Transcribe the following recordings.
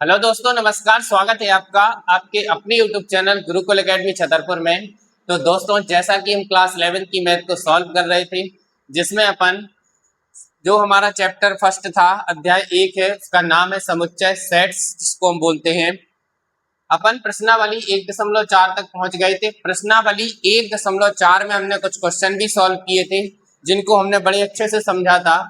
Hello दोस्तों, नमस्कार। स्वागत है आपका आपके अपने YouTube channel Gurukul academy Chhatarpur में। तो दोस्तों, जैसा कि हम क्लास 11 की मैथ को सॉल्व कर रहे थे, जिसमें अपन जो हमारा चैप्टर फर्स्ट था, अध्याय 1 है, उसका नाम है समुच्चय सेट्स, जिसको हम बोलते हैं। अपन प्रश्नावली 1.4 तक पहुंच गए थे। प्रश्नावली 1.4 में हमने कुछ क्वेश्चन भी सॉल्व किए थे, जिनको हमने बड़े अच्छे से समझा था।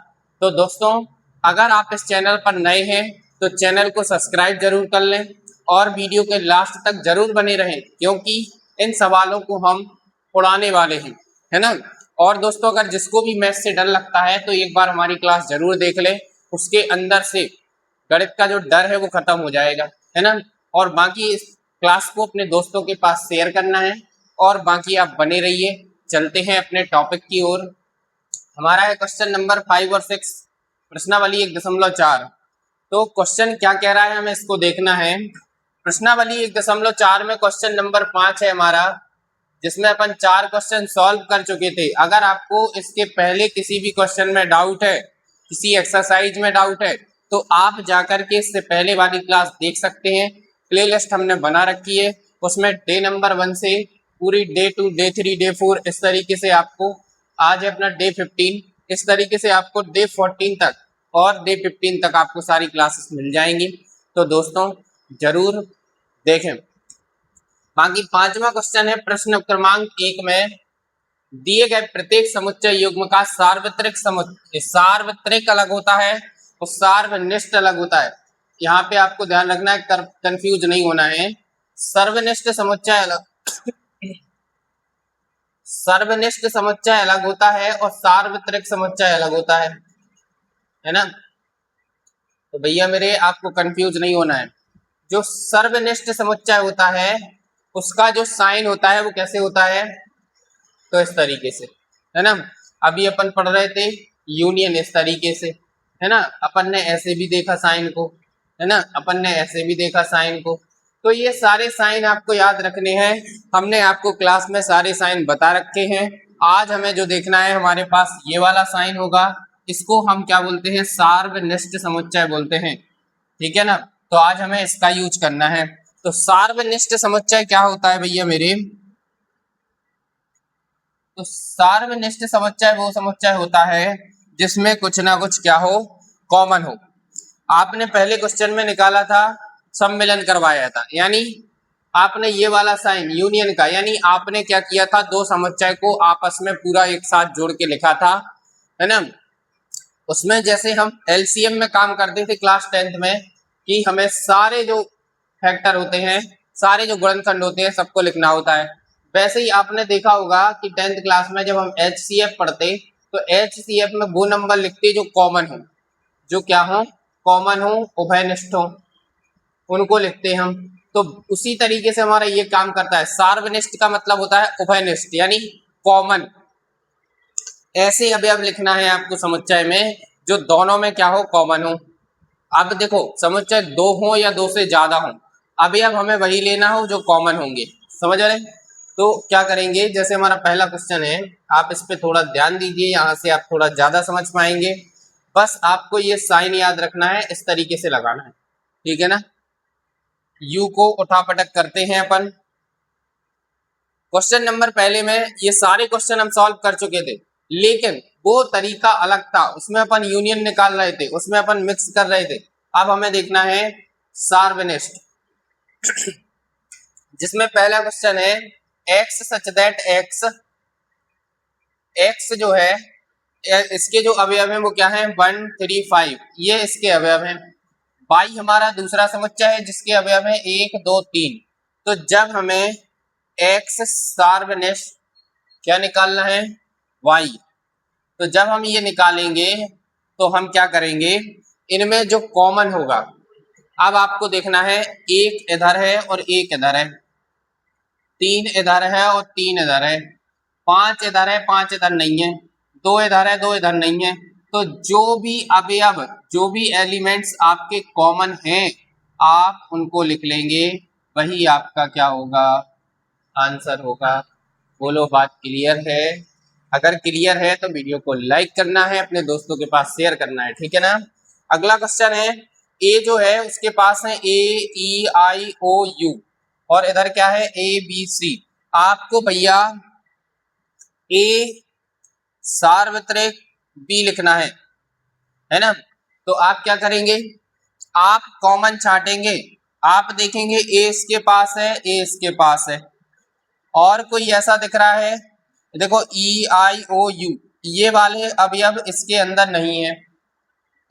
तो दोस्तों, अगर आप इस चैनल पर नए हैं तो चैनल को सब्सक्राइब जरूर कर लें और वीडियो के लास्ट तक जरूर बने रहें, क्योंकि इन सवालों को हम उड़ाने वाले हैं, है ना। और दोस्तों, अगर जिसको भी मैथ से डर लगता है तो एक बार हमारी क्लास जरूर देख लें। उसके अंदर से गणित का जो डर है वो खत्म हो जाएगा, है ना। और बाकी इस क्लास को अपने दोस्तों के पास शेयर करना है। और बाकी आप बने रहिए। चलते हैं अपने टॉपिक की ओर। हमारा है क्वेश्चन नंबर 5 और 6, प्रश्नावली 1.4। तो क्वेश्चन क्या कह रहा है, हमें इसको देखना है। प्रश्नावली 1.4 में क्वेश्चन नंबर 5 है हमारा, जिसमें अपन 4 क्वेश्चन सॉल्व कर चुके थे। अगर आपको इसके पहले किसी भी क्वेश्चन में डाउट है, किसी एक्सरसाइज में डाउट है, तो आप जाकर के इससे पहले वाली क्लास देख सकते हैं। प्लेलिस्ट हमने बना रखी है, उसमें डे नंबर 1 से पूरी डे 2, डे 3, डे 4, इस तरीके से आपको, आज है अपना डे 15, इस तरीके से आपको डे 14 तक और डे 15 तक आपको सारी क्लासेस मिल जाएंगी। तो दोस्तों, जरूर देखें। बाकी 5वां क्वेश्चन है प्रश्न क्रमांक 1 में, दिए गए प्रत्येक समुच्चय युग्म का सार्वत्रिक अलग होता है और सार्वनिष्ठ अलग होता है। यहाँ पे आपको ध्यान रखना है, कंफ्यूज नहीं होना है। सर्वनिष्ठ समुच्चय अलग होता है और सार्वत्रिक समुच्चय अलग होता है ना। तो भैया मेरे, आपको कंफ्यूज नहीं होना है। जो सर्वनिष्ठ समुच्चय होता है, उसका जो साइन होता है वो कैसे होता है, तो इस तरीके से, है ना। अभी अपन पढ़ रहे थे यूनियन, इस तरीके से, है ना। अपन ने ऐसे भी देखा साइन को, है ना, अपन ने ऐसे भी देखा साइन को। तो ये सारे साइन आपको याद रखने हैं। हमने आपको क्लास में सारे साइन बता रखे हैं। आज हमें जो देखना है, हमारे पास ये वाला साइन होगा, इसको हम क्या बोलते हैं, सार्वनिष्ठ समुच्चय बोलते हैं, ठीक है ना। तो आज हमें इसका यूज करना है। तो सार्वनिष्ठ समुच्चय क्या होता है भैया मेरे, तो सार्वनिष्ठ समुच्चय वो समुच्चय होता है जिसमें कुछ ना कुछ क्या हो, कॉमन हो। आपने पहले क्वेश्चन में निकाला था, सम्मिलन करवाया था, यानी आपने ये वाला साइन यूनियन का, यानी आपने क्या किया था, दो समुच्चय को आपस में पूरा एक साथ जोड़ के लिखा था, है ना। उसमें जैसे हम एलसीएम में काम करते थे क्लास 10th में, कि हमें सारे जो फैक्टर होते हैं, सारे जो गुणनखंड होते हैं, सबको लिखना होता है। वैसे ही आपने देखा होगा कि 10th क्लास में जब हम एचसीएफ पढ़ते, तो एचसीएफ में वो नंबर लिखते जो कॉमन हो, जो क्या हो, कॉमन हो, उभयनिष्ठ हो, उनको लिखते हम। तो उसी तरीके से हमारा ये काम करता है। सार्वनिष्ठ का मतलब होता है उभयनिष्ठ, यानी कॉमन। ऐसे अवयव लिखना है आपको समुच्चय में, जो दोनों में क्या हो, कॉमन हो। अब देखो, समुच्चय दो हो या दो से ज्यादा हो, अवयव हमें वही लेना हो जो कॉमन होंगे, समझ रहे। तो क्या करेंगे, जैसे हमारा पहला क्वेश्चन है, आप इस पे थोड़ा ध्यान दीजिए, यहाँ से आप थोड़ा ज्यादा समझ पाएंगे। बस आपको ये साइन याद रखना है, इस तरीके से लगाना है, ठीक है ना। यू को उठापटक करते हैं अपन। क्वेश्चन नंबर पहले में ये सारे क्वेश्चन हम सॉल्व कर चुके थे, लेकिन वो तरीका अलग था। उसमें अपन यूनियन निकाल रहे थे, उसमें अपन मिक्स कर रहे थे। अब हमें देखना है सार्वनिष्ठ, जिसमें पहला क्वेश्चन है, एक्स सच दैट एक्स जो है, इसके जो अवयव हैं वो क्या है, 1, 3, 5, ये इसके अवयव हैं। वाई हमारा दूसरा समुच्चय है, जिसके अवयव है 1, 2, 3। तो जब हमें एक्स सार्वनिष्ठ क्या निकालना है, वाई, तो जब हम ये निकालेंगे तो हम क्या करेंगे, इनमें जो कॉमन होगा, अब आपको देखना है, एक इधर है और एक इधर है, 3 इधर है और 3 इधर है, 5 इधर है, 5 इधर नहीं है, 2 इधर है, 2 इधर नहीं है। तो जो भी अवयव, जो भी एलिमेंट्स आपके कॉमन हैं, आप उनको लिख लेंगे, वही आपका क्या होगा, आंसर होगा। बोलो, बात क्लियर है। अगर क्लियर है तो वीडियो को लाइक करना है, अपने दोस्तों के पास शेयर करना है, ठीक है ना। अगला क्वेश्चन है, ए जो है उसके पास है ए ई आई ओ यू और इधर क्या है ए बी सी। आपको भैया ए सार्वत्रिक बी लिखना है ना। तो आप क्या करेंगे, आप कॉमन छाटेंगे, आप देखेंगे ए इसके पास है, ए इसके पास है, और कोई ऐसा दिख रहा है, देखो ई आई ओ यू, ये वाले अवयव इसके अंदर नहीं है।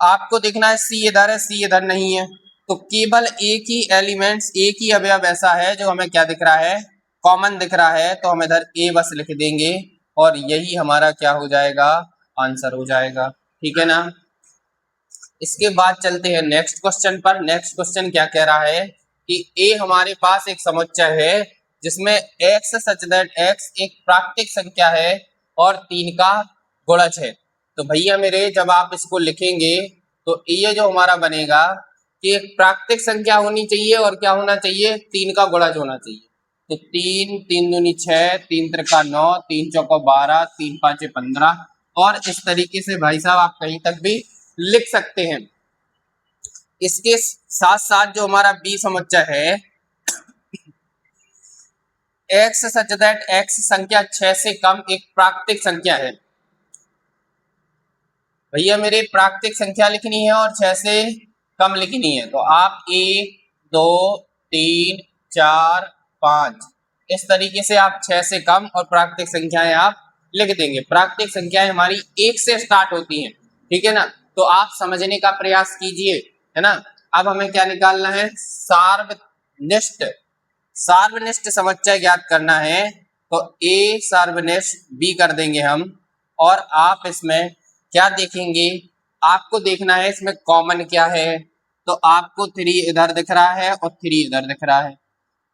आपको देखना है सी इधर है, सी इधर नहीं है, तो केवल एक ही एलिमेंट्स, एक ही अवयव ऐसा है जो हमें क्या दिख रहा है, कॉमन दिख रहा है, तो हम इधर ए बस लिख देंगे और यही हमारा क्या हो जाएगा, आंसर हो जाएगा। ठीक है ना। इसके बाद चलते हैं नेक्स्ट क्वेश्चन पर। नेक्स्ट क्वेश्चन क्या कह रहा है कि ए हमारे पास एक समुच्चय है जिसमें x सच दैट x एक प्राकृतिक संख्या है और 3 का गुणज है। तो भैया मेरे जब आप इसको लिखेंगे तो ये जो हमारा बनेगा कि एक प्राकृतिक संख्या होनी चाहिए और क्या होना चाहिए, 3 का गुणज होना चाहिए। तो 3 3 दूनी 6, 3 त्रिका 9, 3 चौका 12, 3 पाँचे 15 और इस तरीके से भाई साहब आप कहीं तक भी लिख सकते हैं। इसके साथ साथ जो हमारा बी समुच्चय है, x सच दैट x संख्या 6 से कम एक प्राकृतिक संख्या है। भैया मेरे प्राकृतिक संख्या लिखनी है और 6 से कम लिखनी है, तो आप 1 2 3 4 5 इस तरीके से आप 6 से कम और प्राकृतिक संख्याएं आप लिख देंगे। प्राकृतिक संख्याएं हमारी 1 से स्टार्ट होती हैं, ठीक है ना। तो आप समझने का प्रयास कीजिए, है ना। अब हमें क्या निकालना है, सार्वनिष्ठ, सार्वनिष्ठ समुच्चय ज्ञात करना है। तो ए सार्वनिष्ठ बी कर देंगे हम, और आप इसमें क्या देखेंगे, आपको देखना है इसमें कॉमन क्या है। तो आपको 3 इधर दिख रहा है और 3 इधर दिख रहा है।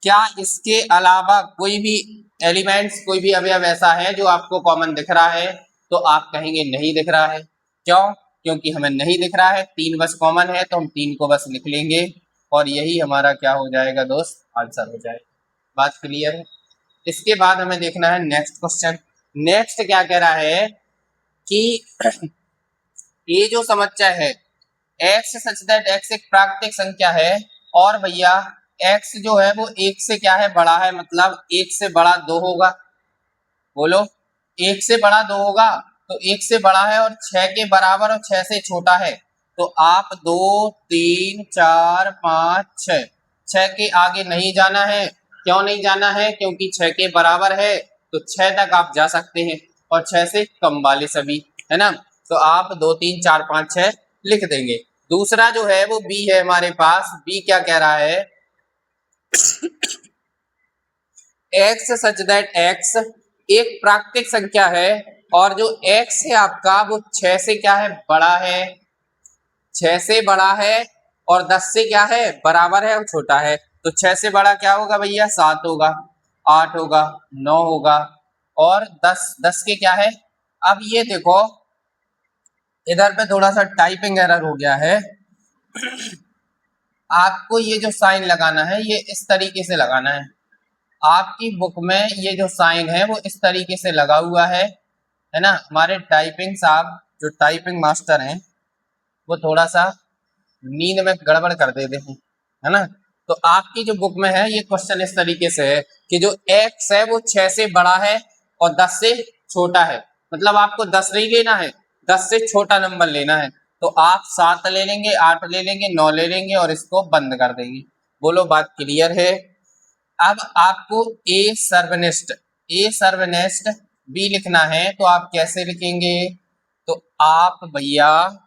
क्या इसके अलावा कोई भी एलिमेंट्स, कोई भी अवयव ऐसा है जो आपको कॉमन दिख रहा है? तो आप कहेंगे नहीं दिख रहा है। क्यों? क्योंकि हमें नहीं दिख रहा है, 3 बस कॉमन है, तो हम 3 को बस लिख लेंगे और यही हमारा क्या हो जाएगा दोस्त, आंसर हो जाएगा। बात क्लियर है। इसके बाद हमें देखना है नेक्स्ट क्वेश्चन। नेक्स्ट क्या कह रहा है कि ये जो समुच्चय है x सच दैट x एक प्राकृतिक संख्या है और भैया x जो है वो 1 से क्या है, बड़ा है, मतलब 1 से बड़ा 2 होगा। बोलो, 1 से बड़ा 2 होगा, तो 1 से बड़ा है और 6 के बराबर और 6 से छोटा है। तो आप 2 3 4 5 6, 6 के आगे नहीं जाना है। क्यों नहीं जाना है? क्योंकि 6 के बराबर है तो 6 तक आप जा सकते हैं और 6 से कम वाले सभी, है ना। तो आप 2 3 4 5 6 लिख देंगे। दूसरा जो है वो बी है हमारे पास। बी क्या कह रहा है, x सच दैट x एक प्राकृतिक संख्या है और जो x है आपका वो 6 से क्या है, बड़ा है, 6 से बड़ा है और 10 से क्या है, बराबर है और छोटा है। तो 6 से बड़ा क्या होगा भैया, 7 होगा, 8 होगा, 9 होगा और 10 के क्या है। अब ये देखो इधर पे थोड़ा सा टाइपिंग एरर हो गया है। आपको ये जो साइन लगाना है ये इस तरीके से लगाना है। आपकी बुक में ये जो साइन है वो इस तरीके से लगा हुआ है ना। हमारे टाइपिंग साहब जो टाइपिंग मास्टर हैं वो थोड़ा सा नींद में गड़बड़ कर देते हैं, है ना। तो आपकी जो बुक में है ये क्वेश्चन इस तरीके से है कि जो x है वो 6 से बड़ा है और 10 से छोटा है, मतलब आपको 10 नहीं लेना है, 10 से छोटा नंबर लेना है। तो आप 7 ले लेंगे, 8 ले लेंगे, 9 ले लेंगे और इसको बंद कर देंगे। बोलो, बात क्लियर है। अब आपको ए सर्वनिष्ठ बी लिखना है, तो आप कैसे लिखेंगे, तो आप भैया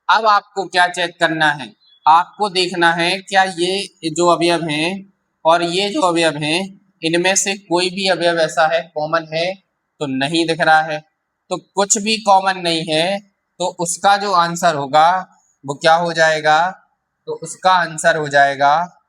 अब आपको क्या चेक करना है, आपको देखना है क्या ये जो अवयव हैं और ये जो अवयव हैं इनमें से कोई भी अवयव ऐसा है कॉमन है, तो नहीं दिख रहा है। तो कुछ भी कॉमन नहीं है तो उसका जो आंसर होगा वो क्या हो जाएगा, तो उसका आंसर हो जाएगा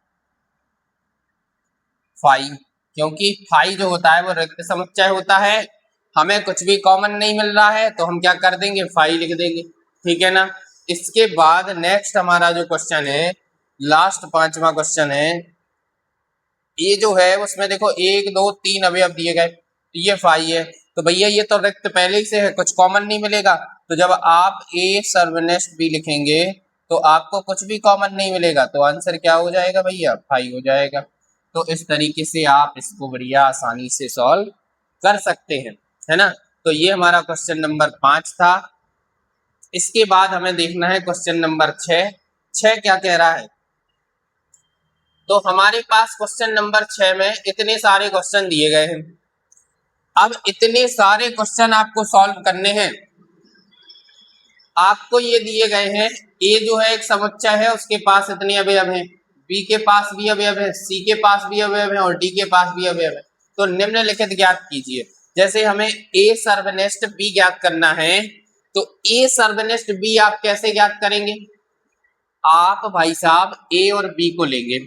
5, क्योंकि 5 जो होता है वो रिक्त समुच्चय होता है। हमें कुछ भी कॉमन नहीं मिल रहा है तो हम क्या कर देंगे, 5 लिख देंगे, ठीक है ना। इसके बाद नेक्स्ट हमारा जो क्वेश्चन है, लास्ट 5वां क्वेश्चन है। ये जो है उसमें देखो 1 2 3 अवयव दिए गए, तो ये 5 है, तो भैया ये तो रिक्त पहले ही से है, कुछ कॉमन नहीं मिलेगा। तो जब आप ए सर्वनिष्ठ बी लिखेंगे तो आपको कुछ भी कॉमन नहीं मिलेगा, तो आंसर क्या हो जाएगा भैया? 5 हो जाएगा। तो इस तरीके से आप इसको बढ़िया आसानी से सॉल्व कर सकते हैं, है ना। तो ये हमारा क्वेश्चन नंबर 5 था। इसके बाद हमें देखना है क्वेश्चन नंबर 6। 6 क्या कह रहा है? तो हमारे पास क्वेश्चन नंबर 6 में इतने सारे क्वेश्चन दिए गए हैं। अब इतने सारे क्वेश्चन आपको सॉल्व करने हैं। आपको ये दिए गए हैं, ए जो है एक समुच्चय है, उसके पास इतने अवयव हैं, बी के पास भी अवयव है, सी के पास भी अवयव है और डी के पास भी अवयव है। तो निम्नलिखित ज्ञात कीजिए। जैसे हमें ए सर्वनिष्ठ बी ज्ञात करना है, तो ए सर्वनिष्ठ बी आप कैसे ज्ञात करेंगे? आप भाई साहब ए और बी को लेंगे,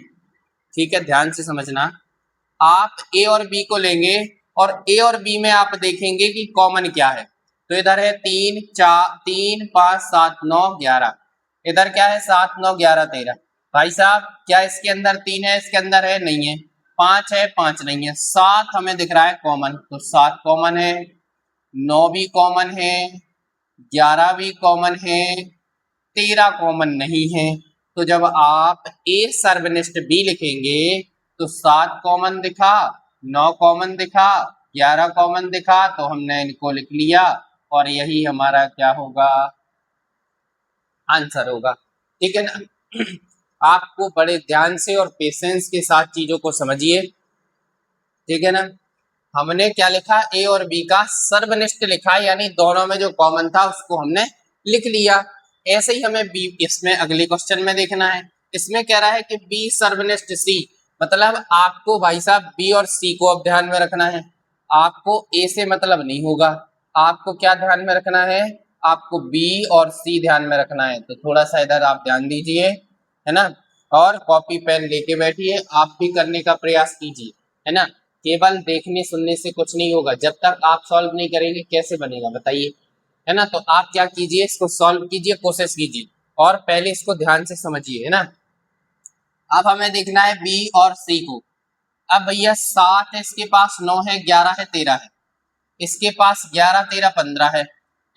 ठीक है, ध्यान से समझना। आप ए और बी को लेंगे और ए और बी में आप देखेंगे कि कॉमन क्या है। तो इधर है 3 4 3 5 7 9 11, इधर क्या है 7 9 11 13। भाई साहब क्या इसके अंदर 3 है? इसके अंदर है नहीं है। 5 है? 5 नहीं है। 7 हमें दिख रहा है कॉमन, तो 7 कॉमन है, 9 भी कॉमन है, 11 भी कॉमन है, 13 कॉमन नहीं है। तो जब आप ए सर्वनिष्ठ बी लिखेंगे तो 7 कॉमन दिखा, 9 कॉमन दिखा, 11 कॉमन दिखा, तो हमने इनको लिख लिया और यही हमारा क्या होगा? आंसर होगा। ठीक है ना। आपको बड़े ध्यान से और पेशेंस के साथ चीजों को समझिए, ठीक है ना। हमने क्या लिखा? ए और बी का सर्वनिष्ठ लिखा, यानी दोनों में जो कॉमन था उसको हमने लिख लिया। ऐसे ही हमें बी इसमें अगले क्वेश्चन में देखना है। इसमें कह रहा है कि बी सर्वनिष्ठ सी, मतलब आपको भाई साहब बी और सी को अब ध्यान में रखना है। आपको ए से मतलब नहीं होगा, आपको क्या ध्यान में रखना है? आपको बी और सी ध्यान में रखना है। तो थोड़ा सा इधर आप ध्यान दीजिए, है ना, और कॉपी पेन लेके बैठिए, आप भी करने का प्रयास कीजिए, है ना। केवल देखने सुनने से कुछ नहीं होगा, जब तक आप सॉल्व नहीं करेंगे कैसे बनेगा बताइए, है ना। तो आप क्या कीजिए, इसको सॉल्व कीजिए, कोशिश कीजिए और पहले इसको ध्यान से समझिए, है ना। अब हमें देखना है बी और सी को। अब भैया 7 है इसके पास, 9 है, 11 है, 13 है, इसके पास 11 13 15 है।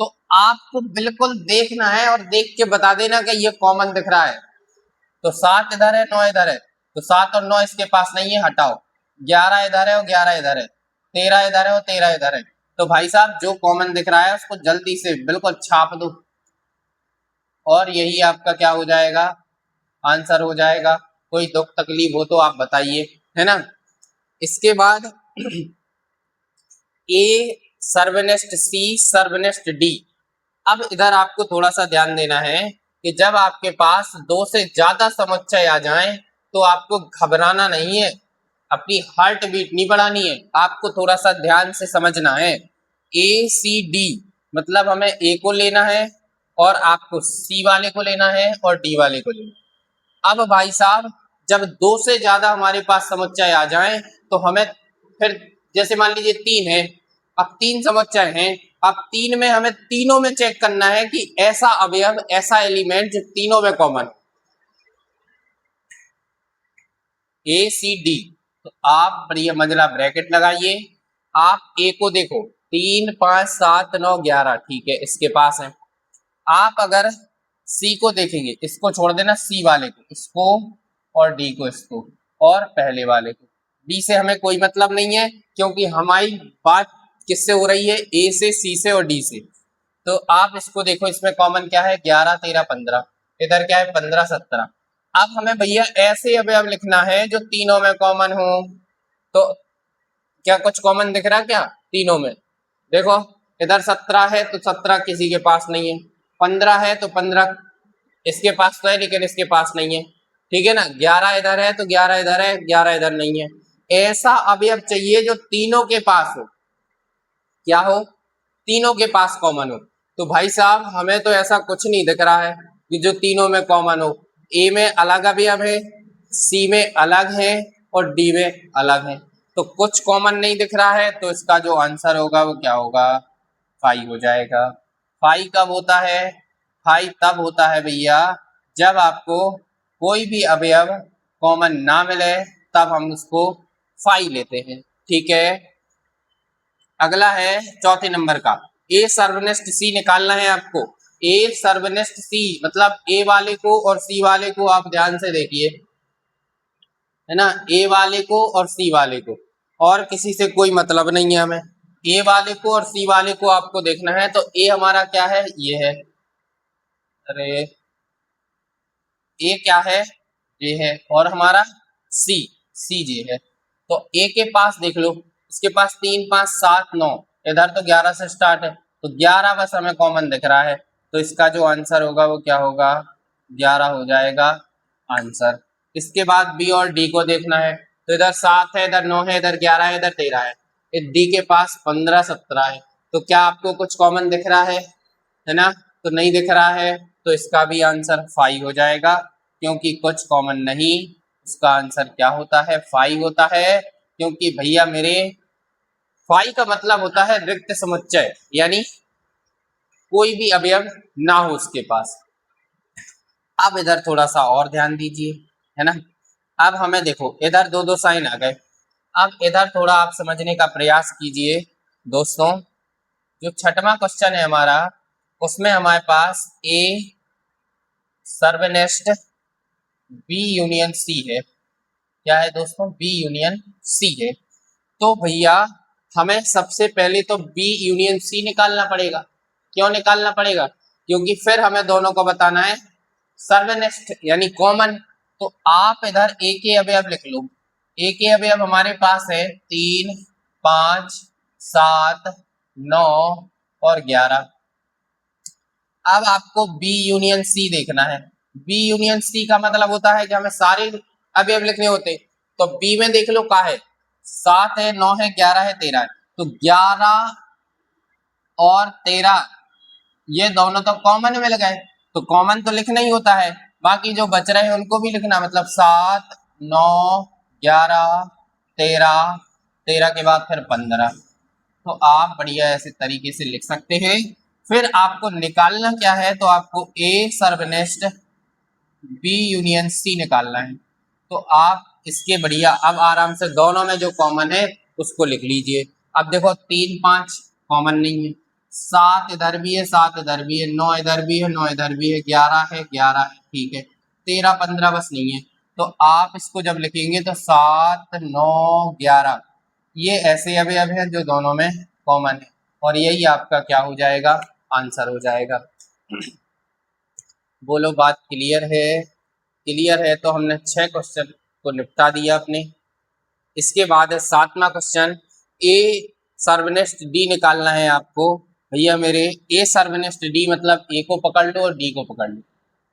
तो आपको बिल्कुल देखना है और देख के बता देना कि ये कॉमन दिख रहा है। तो 7 इधर है, 9 इधर है, तो 7 और 9 इसके पास नहीं है, हटाओ। 11 इधर है और 11 इधर है, 13 इधर है और 13 इधर है। तो भाई साहब जो कॉमन दिख रहा है उसको जल्दी से बिल्कुल छाप दो और यही आपका क्या हो जाएगा? आंसर हो जाएगा। कोई दुख तकलीफ हो तो आप बताइए, है ना। इसके बाद ए सर्वनिष्ठ सी सर्वनिष्ठ डी। अब इधर आपको थोड़ा सा ध्यान देना है कि जब आपके पास 2 से ज्यादा समुच्चय आ जाएं तो आपको घबराना नहीं है, अपनी हार्ट बीट नहीं बढ़ानी है, आपको थोड़ा सा ध्यान से समझना है। ए सी डी मतलब हमें ए को लेना है और आपको सी वाले को लेना है और डी वाले को लेना है। अब भाई साहब जब 2 से ज्यादा हमारे पास समुच्चय आ जाएं तो हमें फिर, जैसे मान लीजिए 3 है, अब 3 समुच्चय हैं, अब 3 में हमें तीनों में चेक करना है कि ऐसा अवयव ऐसा एलिमेंट जो तीनों में कॉमन, ए सी डी। तो आप बढ़िया मंजिला ब्रैकेट लगाइए। आप ए को देखो, 3 5 7 9 11, ठीक है, इसके पास है। आप अगर सी को देखेंगे, इसको छोड़ देना, सी वाले को, इसको और डी को, इसको और पहले वाले को। डी से हमें कोई मतलब नहीं है क्योंकि हमारी बात किससे हो रही है? ए से, सी से और डी से। तो आप इसको देखो, इसमें कॉमन क्या है? 11 13 15, इधर क्या है? 15 17। अब हमें भैया ऐसे अवयव लिखना है जो तीनों में कॉमन हो। तो क्या कुछ कॉमन दिख रहा है क्या तीनों में? देखो इधर 17 है तो 17 किसी के पास नहीं है, 15 है तो 15 इसके पास तो है लेकिन इसके पास नहीं है, ठीक है ना। 11 इधर है तो 11 इधर है, 11 इधर नहीं है। ऐसा अवयव चाहिए जो तीनों के पास हो, क्या हो? तीनों के पास कॉमन हो। तो भाई साहब हमें तो ऐसा कुछ नहीं दिख रहा है कि जो तीनों में कॉमन हो। ए में अलग अवयव है, सी में अलग है और डी में अलग है, तो कुछ कॉमन नहीं दिख रहा है। तो इसका जो आंसर होगा वो क्या होगा? 5 हो जाएगा। 5 कब होता है? 5 तब होता है भैया जब आपको कोई भी अवयव कॉमन ना मिले, तब हम उसको 5 लेते हैं, ठीक है। अगला है चौथे नंबर का, ए सर्वनिष्ठ सी निकालना है आपको। ए सर्वनिष्ठ सी, मतलब ए वाले को और सी वाले को आप ध्यान से देखिए, है ना, ए वाले को और सी वाले को, और किसी से कोई मतलब नहीं है हमें, ए वाले को और सी वाले को आपको देखना है। तो ए हमारा क्या है, ये है, अरे ए क्या है, ये है, और हमारा सी, सी ये है। तो ए के पास देख लो, इसके पास 3 5 7 9, इधर तो 11 से स्टार्ट है, तो 11 बस हमें कॉमन दिख रहा है, तो इसका जो आंसर होगा वो क्या होगा, 11 हो जाएगा आंसर। इसके बाद बी और डी को देखना है, तो इधर 7 है, इधर 9 है, इधर 11 है, इधर 13 है, डी के पास 15 17 है, तो क्या आपको कुछ कॉमन दिख रहा है ना, तो नहीं दिख रहा है, तो इसका भी आंसर 5 हो जाएगा, क्योंकि कुछ कॉमन नहीं, इसका आंसर क्या होता है, 5 होता है, क्योंकि भैया मेरे 5 का मतलब होता है रिक्त समुच्चय, यानी कोई भी अवयव ना हो उसके पास। अब इधर थोड़ा सा और ध्यान दीजिए, है ना, अब हमें देखो इधर दो दो साइन आ गए, अब इधर थोड़ा आप समझने का प्रयास कीजिए दोस्तों। जो छठवां क्वेश्चन है हमारा, उसमें हमारे पास ए सर्वनिष्ठ बी यूनियन सी है, क्या है दोस्तों, बी यूनियन सी है। तो भैया हमें सबसे पहले तो बी यूनियन सी निकालना पड़ेगा। क्यों निकालना पड़ेगा, क्योंकि फिर हमें दोनों को बताना है सर्वनिष्ठ यानी कॉमन। तो आप इधर ए के अवयव लिख लो, ए के अवयव हमारे पास है 3 5 7 9 और 11। अब आपको बी यूनियन सी देखना है, बी यूनियन सी का मतलब होता है कि हमें सारे अवयव लिखने होते, तो बी में देख लो का है, 7 है 9 है 11 है 13 है, तो 11 और 13 ये दोनों तो कॉमन मिल गए, तो कॉमन तो लिखना ही होता है, बाकी जो बच रहे हैं उनको भी लिखना, मतलब 7 9 11 13, 13 के बाद फिर 15, तो आप बढ़िया ऐसे तरीके से लिख सकते हैं। फिर आपको निकालना क्या है, तो आपको ए सर्वनिष्ठ बी यूनियन सी निकालना है, तो आप इसके बढ़िया अब आराम से दोनों में जो कॉमन है उसको लिख लीजिए। अब देखो 3 5 कॉमन नहीं है, 7 इधर भी है 7 इधर भी है, 9 इधर भी है 9 इधर भी है, 11 है 11 है, ठीक है, 13 15 बस नहीं है, तो आप इसको जब लिखेंगे तो 7 9 11 ये ऐसे अवयव हैं जो दोनों में कॉमन है, और यही आपका क्या हो जाएगा, आंसर हो जाएगा। बोलो बात क्लियर है, क्लियर है, तो हमने 6 क्वेश्चन को निपटा दिया अपने। इसके बाद है 7वां क्वेश्चन, ए सर्वनिष्ठ डी निकालना है आपको। भैया मेरे ए सर्वनिष्ठ डी मतलब ए को पकड़ लो और डी को पकड़ लो,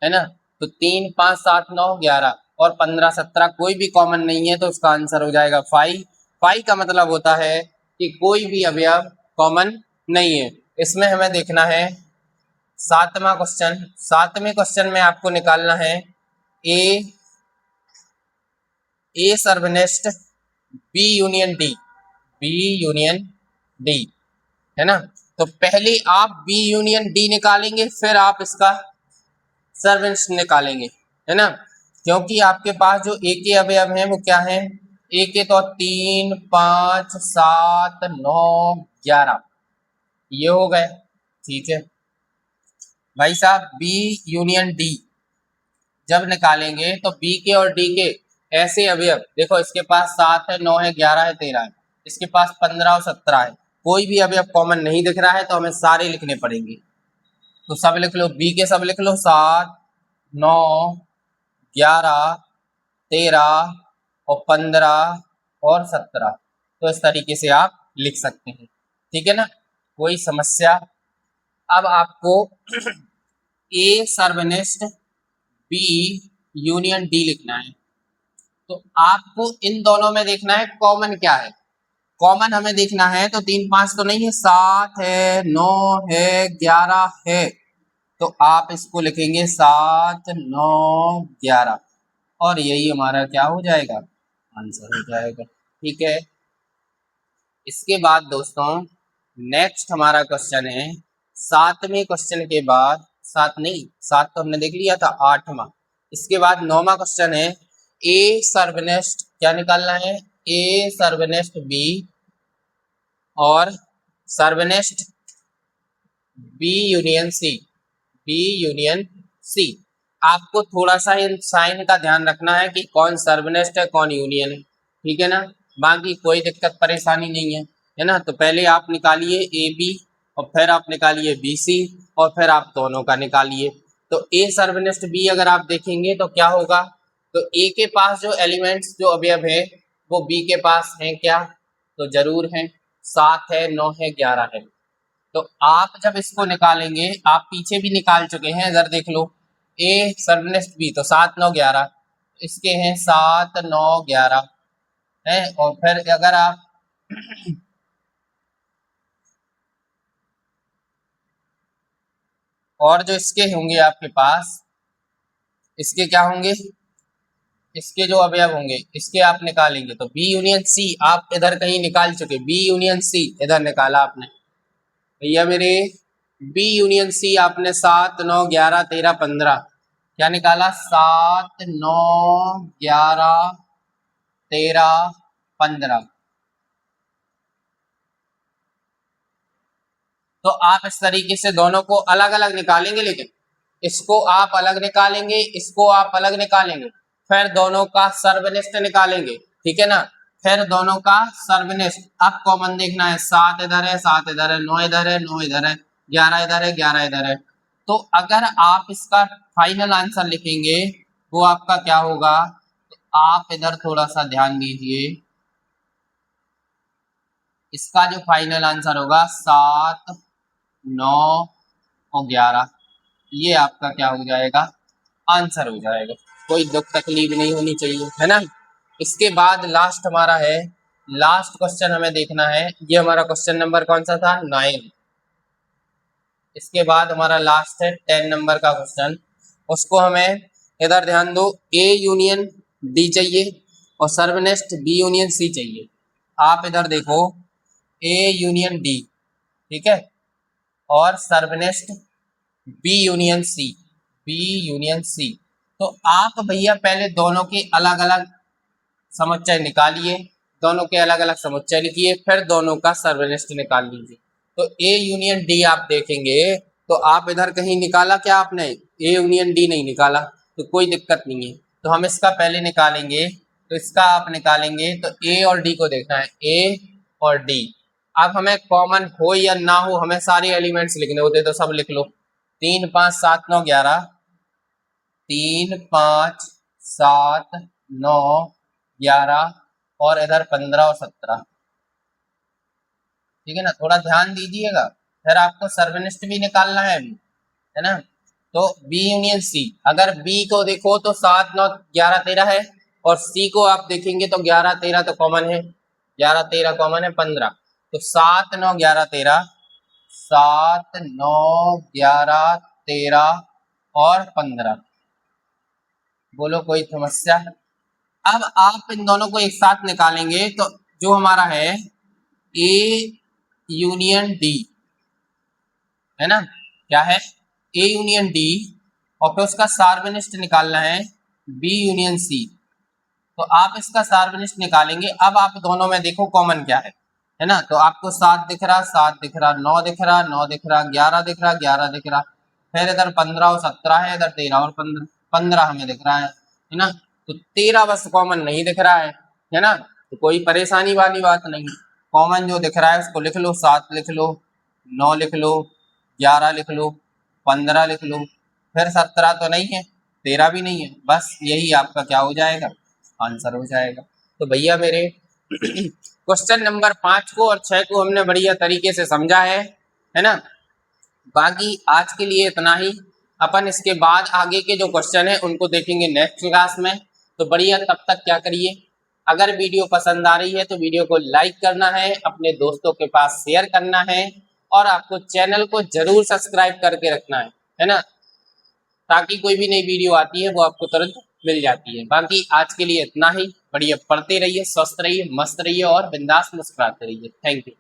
है ना, तो 3 5 7 9 11 और 15 17 कोई भी कॉमन नहीं है, तो उसका आंसर हो जाएगा 5। 5 का मतलब होता है कि कोई भी अवयव कॉमन नहीं है। इसमें हमें देखना है 7वां क्वेश्चन, 7वें क्वेश्चन में आपको निकालना है ए सर्वनिष्ठ B union D, B union D, है ना, तो पहले आप बी यूनियन डी निकालेंगे, फिर आप इसका सर्वनिष्ठ निकालेंगे, है ना, क्योंकि आपके पास जो ए के अवयव हैं वो क्या हैं, ए के तो 3 5 7 9 11 ये हो गए, ठीक है भाई साहब। बी यूनियन डी जब निकालेंगे तो बी के और डी के ऐसे अवयव, देखो इसके पास 7 है 9 है 11 है 13 है, इसके पास 15 और 17 है, कोई भी अवयव कॉमन नहीं दिख रहा है, तो हमें सारे लिखने पड़ेंगे, तो सब लिख लो, बी के सब लिख लो, 7 9 11 13 और 15 और 17, तो इस तरीके से आप लिख सकते हैं, ठीक है ना, कोई समस्या। अब आपको ए सर्वनिष्ठ बी यूनियन डी लिखना है, तो आपको इन दोनों में देखना है कॉमन क्या है, कॉमन हमें देखना है, तो 3 5 तो नहीं है, 7 है 9 है 11 है, तो आप इसको लिखेंगे 7 9 11 और यही हमारा क्या हो जाएगा, आंसर हो जाएगा, ठीक है। इसके बाद दोस्तों नेक्स्ट हमारा क्वेश्चन है 7वें क्वेश्चन के बाद, 7 नहीं 7 तो हमने देख लिया था, 8वां, इसके बाद 9वां क्वेश्चन है ए सर्वनिष्ठ क्या निकालना है, ए सर्वनिष्ठ बी और सर्वनिष्ठ B union C, B union C. आपको थोड़ा सा इन साइन का ध्यान रखना है कि कौन सर्वनेस्ट है कौन यूनियन है, ठीक है ना। बाकी कोई दिक्कत परेशानी नहीं है ना। तो पहले आप निकालिए ए बी और फिर आप निकालिए बी सी और फिर आप दोनों का निकालिए। तो ए सर्वनेस्ट बी अगर आप देखेंगे तो क्या होगा, तो ए के पास जो एलिमेंट्स जो अवयव है वो बी के पास हैं क्या, तो जरूर हैं, 7 है 9 है 11 है। तो आप जब इसको निकालेंगे, आप पीछे भी निकाल चुके हैं, इधर देख लो ए सर्वनेस्ट बी, तो 7 9 11 इसके हैं 7 9 11 है। और फिर अगर आप और जो इसके होंगे आपके पास, इसके क्या होंगे, इसके जो अवयव होंगे इसके आप निकालेंगे तो बी यूनियन सी आप इधर कहीं निकाल चुके, बी यूनियन सी इधर निकाला आपने भैया मेरे, बी यूनियन सी आपने 7 9 11 13 15 क्या निकाला, 7 9 11 13 15। तो आप इस तरीके से दोनों को अलग अलग निकालेंगे, लेकिन इसको आप अलग निकालेंगे, इसको आप अलग निकालेंगे, फिर दोनों का सर्वनिष्ठ निकालेंगे, ठीक है ना। फिर दोनों का सर्वनिष्ठ, अब कॉमन देखना है, 7 इधर है 7 इधर है, 9 इधर है 9 इधर है, 11 इधर है 11 इधर है। तो अगर आप इसका फाइनल आंसर लिखेंगे वो आपका क्या होगा, तो आप इधर थोड़ा सा ध्यान दीजिए, इसका जो फाइनल आंसर होगा 7 9 और 11, ये आपका क्या हो जाएगा, आंसर हो जाएगा। कोई दुख तकलीफ नहीं होनी चाहिए, है ना। इसके बाद लास्ट हमारा है, लास्ट क्वेश्चन हमें देखना है, ये हमारा क्वेश्चन नंबर कौन सा था, 9। इसके बाद हमारा लास्ट है 10 नंबर का क्वेश्चन, उसको हमें इधर ध्यान दो, ए यूनियन डी चाहिए और सर्वनेस्ट बी यूनियन सी चाहिए। आप इधर देखो, ए यूनियन डी, ठीक है, और सर्वनेस्ट B union C, B union C. तो आप भैया पहले दोनों के अलग अलग समुच्चय निकालिए, दोनों के अलग अलग समुच्चय लिखिए, फिर दोनों का सर्वनिष्ठ निकाल लीजिए। तो ए यूनियन डी आप देखेंगे तो आप इधर कहीं निकाला क्या आपने, ए यूनियन डी नहीं निकाला, तो कोई दिक्कत नहीं है। तो हम इसका पहले निकालेंगे, तो इसका आप निकालेंगे तो ए और डी को देखना है, ए और डी। अब हमें कॉमन हो या ना हो, हमें सारे एलिमेंट्स लिखने होते तो सब लिख लो, 3 5 7 9 11, 3 5 7 9 11 और इधर 15 और 17, ठीक है ना। थोड़ा ध्यान दीजिएगा, फिर आपको सर्वनिष्ठ भी निकालना है अभी, है ना। तो बी यूनियन सी, अगर बी को देखो तो 7 9 11 13 है, और सी को आप देखेंगे तो 11 13 तो कॉमन है, 11 13 कॉमन है 15। तो 7 9 11 13, 7 9 11 13 और 15, बोलो कोई समस्या। अब आप इन दोनों को एक साथ निकालेंगे तो जो हमारा है ए यूनियन डी, है ना, क्या है, ए यूनियन डी, और फिर उसका सार्वनिष्ठ निकालना है बी यूनियन सी। तो आप इसका सार्वनिष्ठ निकालेंगे। अब आप दोनों में देखो कॉमन क्या है ना। तो आपको 7 दिख रहा, 7 दिख रहा, 9 दिख रहा, 9 दिख रहा, 11 दिख रहा, 11 दिख रहा, फिर इधर 15 और 17 है, इधर 13 और 15 15 हमें दिख रहा है ना। तो 13 बस कॉमन नहीं दिख रहा है ना, तो कोई परेशानी वाली बात नहीं, कॉमन जो दिख रहा है उसको लिख लो, 7 लिख लो, 9 लिख लो, 11 लिख लो, 15 लिख लो, फिर 17 तो नहीं है, 13 भी नहीं है, बस यही आपका क्या हो जाएगा, आंसर हो जाएगा। तो भैया मेरे क्वेश्चन नंबर 5 को और 6 को हमने बढ़िया तरीके से समझा है ना। बाकी आज के लिए इतना ही, अपन इसके बाद आगे के जो क्वेश्चन है उनको देखेंगे नेक्स्ट क्लास में। तो बढ़िया, तब तक क्या करिए, अगर वीडियो पसंद आ रही है तो वीडियो को लाइक करना है, अपने दोस्तों के पास शेयर करना है, और आपको चैनल को जरूर सब्सक्राइब करके रखना है ना, ताकि कोई भी नई वीडियो आती है वो आपको तुरंत मिल जाती है। बाकी आज के लिए इतना ही, बढ़िया पढ़ते रहिए, स्वस्थ रहिए, मस्त रहिए और बिंदास मुस्कुराते रहिए। Thank you.